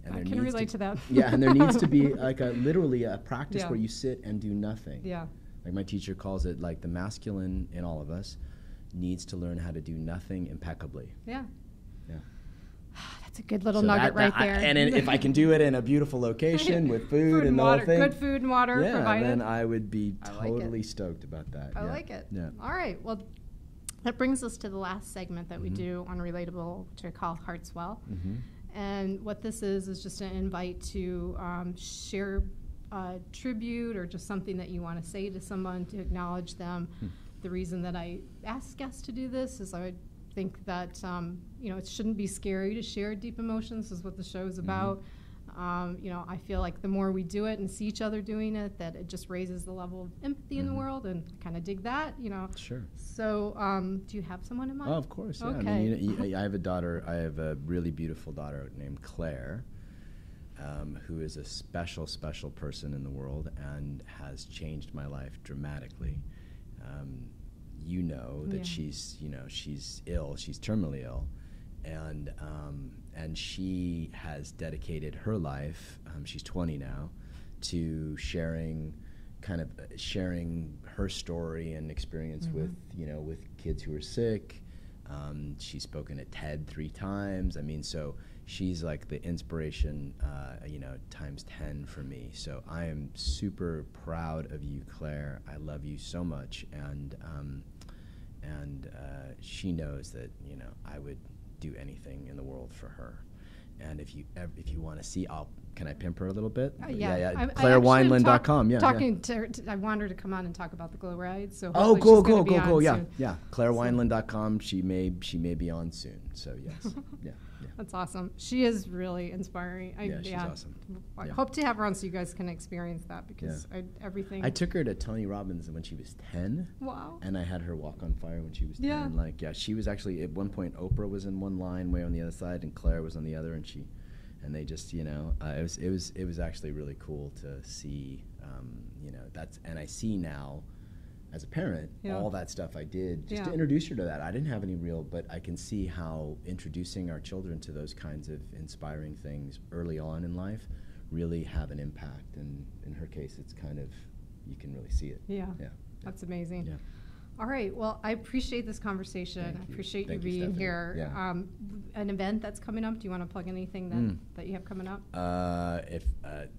And I can relate to that. Yeah, and there needs to be like literally a practice where you sit and do nothing. Yeah. Like my teacher calls it, like the masculine in all of us needs to learn how to do nothing impeccably. Yeah. Yeah. That's a good little nugget right there. And if I can do it in a beautiful location with food and the whole thing. Good food and water provided. Then I would be totally stoked about that. I like it. Yeah. All right. Well, that brings us to the last segment that we do on Relatable, which I call Hearts Well. And what this is just an invite to share tribute or just something that you want to say to someone to acknowledge them. The reason that I ask guests to do this is I think that it shouldn't be scary to share deep emotions. This is what the show is about. I feel like the more we do it and see each other doing it, that it just raises the level of empathy in the world, and kind of dig that. Sure. So do you have someone in mind? Oh, of course. Yeah. Okay. I mean, I have a daughter. I have a really beautiful daughter named Claire. who is a special, special person in the world and has changed my life dramatically. You know that she's ill, she's terminally ill, and she has dedicated her life, she's 20 now, to sharing her story and experience with kids who are sick. She's spoken at TED 3 times. I mean, so she's like the inspiration, times 10 for me. So I am super proud of you, Claire. I love you so much, and she knows that I would do anything in the world for her. And if you want to see, can I pimp her a little bit? ClaireWineland.com. I want her to come on and talk about the Glow Ride. So cool. ClaireWineland.com. She may be on soon. So yes, yeah. That's awesome. She is really inspiring. She's awesome. I hope to have her on so you guys can experience that, because everything. I took her to Tony Robbins when she was 10. Wow. And I had her walk on fire when she was 10. She was actually, at one point, Oprah was in one line way on the other side and Claire was on the other, and they just, it was actually really cool to see, and I see now, as a parent, all that stuff I did just to introduce her to that. I didn't have any but I can see how introducing our children to those kinds of inspiring things early on in life really have an impact. And in her case, it's kind of, you can really see it. Yeah. That's amazing. Yeah. All right. Well, I appreciate this conversation. I appreciate you being here. Yeah. An event that's coming up. Do you want to plug anything that you have coming up? If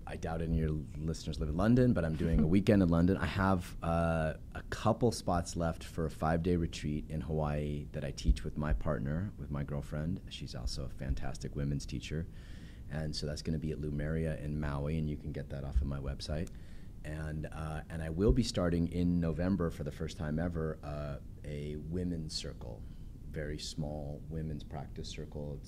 I doubt any of your listeners live in London, but I'm doing a weekend in London. I have a couple spots left for a 5-day retreat in Hawaii that I teach with my partner, with my girlfriend. She's also a fantastic women's teacher. And so that's going to be at Lumeria in Maui, and you can get that off of my website. And I will be starting in November for the first time ever a women's circle, very small women's practice circle.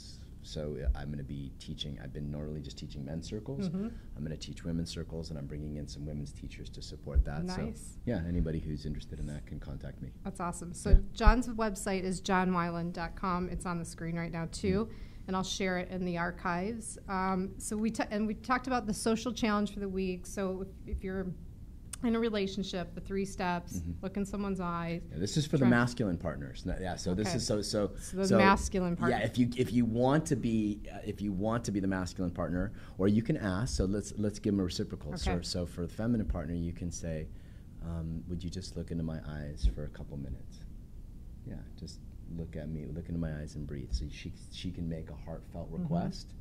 So I'm going to be teaching. I've been normally just teaching men's circles. I'm going to teach women's circles, and I'm bringing in some women's teachers to support that. Nice. So anybody who's interested in that can contact me. That's awesome. So John's website is johnwineland.com. It's on the screen right now too. And I'll share it in the archives. So we talked about the social challenge for the week. So if you're in a relationship, the 3 steps: look in someone's eyes. This is for the masculine partners. So this is so the masculine partner. Yeah, if you want to be the masculine partner, or you can ask. So let's give them a reciprocal. Okay. So for the feminine partner, you can say, would you just look into my eyes for a couple minutes? Yeah, just look at me, look into my eyes and breathe. So she can make a heartfelt request,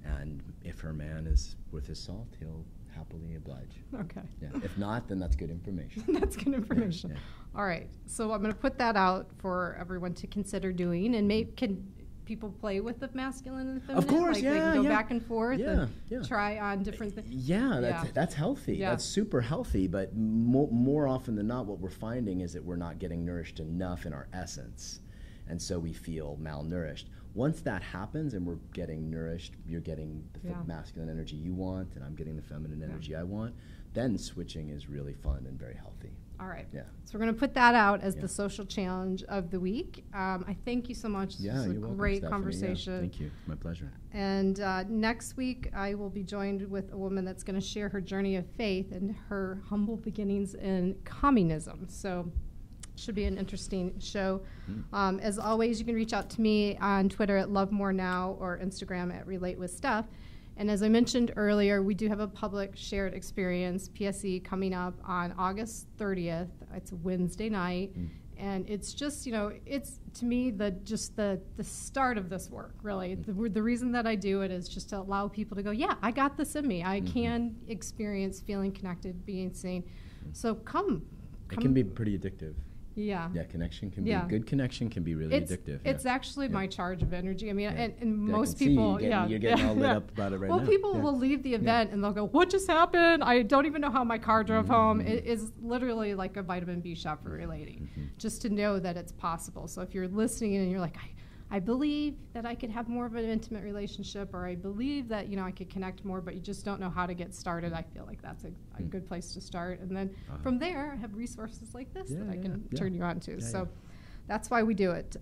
and if her man is worth his salt, he'll happily oblige. Okay. Yeah. If not, then that's good information. That's good information. Yeah. All right. So I'm going to put that out for everyone to consider doing, and can people play with the masculine and the feminine? Of course, they can go back and forth and try on different things. That's healthy. Yeah. That's super healthy, but more often than not, what we're finding is that we're not getting nourished enough in our essence. And so we feel malnourished. Once that happens and we're getting nourished, you're getting the masculine energy you want, and I'm getting the feminine energy I want, then switching is really fun and very healthy. All right. Yeah. So we're going to put that out as the social challenge of the week. I thank you so much. Yeah, this was a you're welcome, great Stephanie. conversation. Yeah, thank you. My pleasure. And next week, I will be joined with a woman that's going to share her journey of faith and her humble beginnings in communism. So should be an interesting show. As always, you can reach out to me on Twitter at LoveMoreNow or Instagram at RelateWithSteph. And as I mentioned earlier, we do have a public shared experience, PSE, coming up on August 30th. It's a Wednesday night. And it's just, it's to me the start of this work, really. The reason that I do it is just to allow people to go, yeah, I got this in me. I can experience feeling connected, being seen. So come. It can be pretty addictive. Yeah. Yeah, connection can be, good connection can be really addictive. It's actually my charge of energy. I mean, and most I can people, see you're getting all lit up about it right now. Well, people will leave the event and they'll go, what just happened? I don't even know how my car drove home. It is literally like a vitamin B shot for relating, just to know that it's possible. So if you're listening and you're like, I believe that I could have more of an intimate relationship, or I believe that, I could connect more, but you just don't know how to get started, I feel like that's a good place to start. And then from there, I have resources like this that I can turn you on to. So that's why we do it.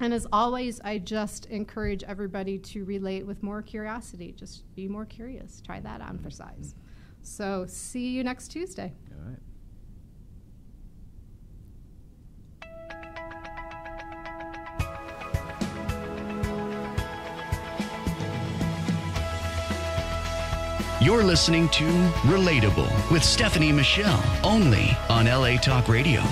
And as always, I just encourage everybody to relate with more curiosity. Just be more curious. Try that on for size. So see you next Tuesday. All right. You're listening to Relatable with Stephanie Michelle, only on LA Talk Radio.